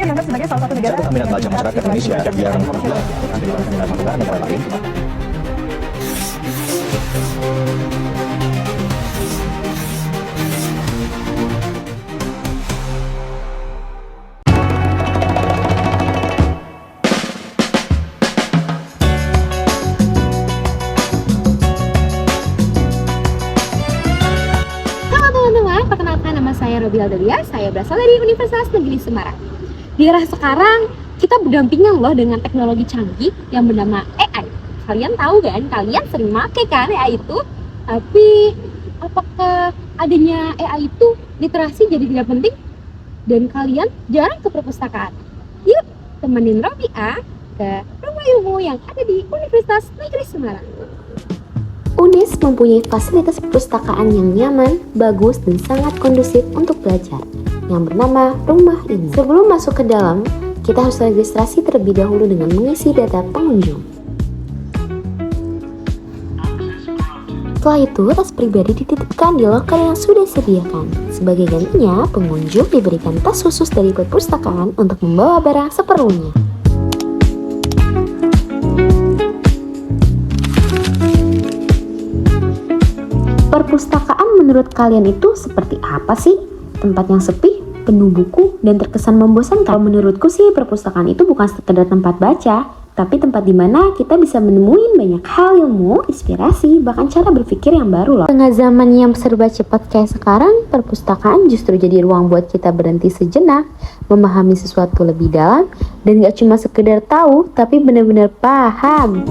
dianggap sebagai salah satu negara minat baca masyarakat Indonesia biar negara lain. Perkenalkan, nama saya Robi Aldelia, saya berasal dari Universitas Negeri Semarang. Di era sekarang, kita berdampingan loh dengan teknologi canggih yang bernama AI. Kalian tahu kan, kalian sering pakai kan AI itu? Tapi, apakah adanya AI itu literasi jadi tidak penting? Dan kalian jarang ke perpustakaan? Yuk, temenin Robia ke rumah ilmu yang ada di Universitas Negeri Semarang. UNES mempunyai fasilitas perpustakaan yang nyaman, bagus, dan sangat kondusif untuk belajar, yang bernama Rumah Ilmu. Sebelum masuk ke dalam, kita harus registrasi terlebih dahulu dengan mengisi data pengunjung. Setelah itu, tas pribadi dititipkan di loker yang sudah disediakan. Sebagai gantinya, pengunjung diberikan tas khusus dari perpustakaan untuk membawa barang seperlunya. Perpustakaan menurut kalian itu seperti apa sih? Tempat yang sepi, penuh buku, dan terkesan membosankan? Kalau menurutku sih perpustakaan itu bukan sekedar tempat baca, tapi tempat di mana kita bisa menemui banyak hal ilmu, inspirasi, bahkan cara berpikir yang baru loh. Tengah zaman yang serba cepat kayak sekarang, perpustakaan justru jadi ruang buat kita berhenti sejenak, memahami sesuatu lebih dalam, dan gak cuma sekedar tahu, tapi benar-benar paham.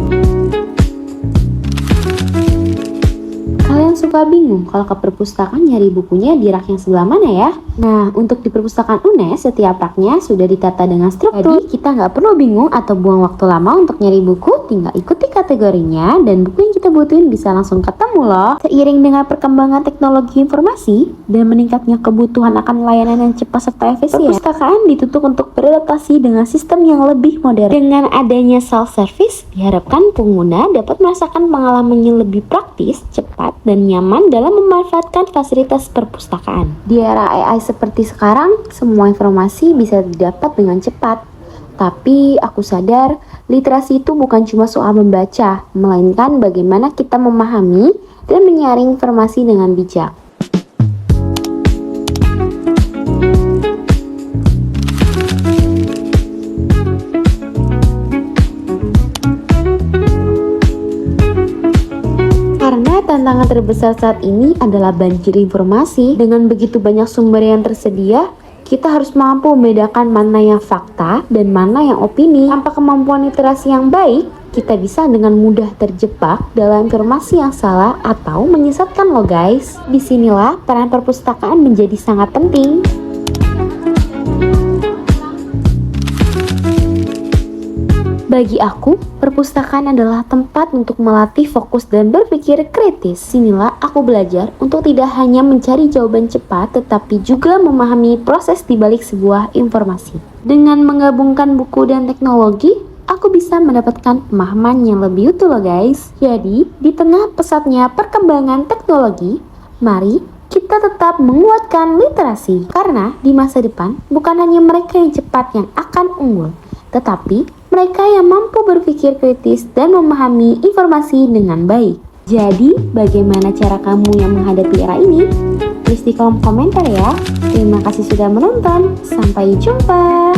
Kalian suka bingung kalau ke perpustakaan nyari bukunya di rak yang sebelah mana ya? Nah, untuk di perpustakaan UNES, setiap raknya sudah ditata dengan struktur. Jadi, kita nggak perlu bingung atau buang waktu lama untuk nyari buku, tinggal ikuti kategorinya, dan buku yang kita butuhin bisa langsung ketemu loh. Seiring dengan perkembangan teknologi informasi, dan meningkatnya kebutuhan akan layanan yang cepat serta efisien, perpustakaan ditutup untuk beradaptasi dengan sistem yang lebih modern. Dengan adanya self-service, diharapkan pengguna dapat merasakan pengalaman yang lebih praktis, cepat, dan nyaman dalam memanfaatkan fasilitas perpustakaan. Di era AI seperti sekarang, semua informasi bisa didapat dengan cepat. Tapi aku sadar, literasi itu bukan cuma soal membaca, melainkan bagaimana kita memahami dan menyaring informasi dengan bijak. Tantangan terbesar saat ini adalah banjir informasi. Dengan begitu banyak sumber yang tersedia, kita harus mampu membedakan mana yang fakta dan mana yang opini. Tanpa kemampuan literasi yang baik, kita bisa dengan mudah terjebak dalam informasi yang salah atau menyesatkan loh guys. Disinilah peran perpustakaan menjadi sangat penting. Bagi aku, perpustakaan adalah tempat untuk melatih fokus dan berpikir kritis. Sinilah aku belajar untuk tidak hanya mencari jawaban cepat, tetapi juga memahami proses di balik sebuah informasi. Dengan menggabungkan buku dan teknologi, aku bisa mendapatkan pemahaman yang lebih utuh loh guys. Jadi, di tengah pesatnya perkembangan teknologi, mari kita tetap menguatkan literasi. Karena di masa depan, bukan hanya mereka yang cepat yang akan unggul, tetapi mereka yang mampu berpikir kritis dan memahami informasi dengan baik. Jadi, bagaimana cara kamu yang menghadapi era ini? Tulis di kolom komentar ya. Terima kasih sudah menonton. Sampai jumpa.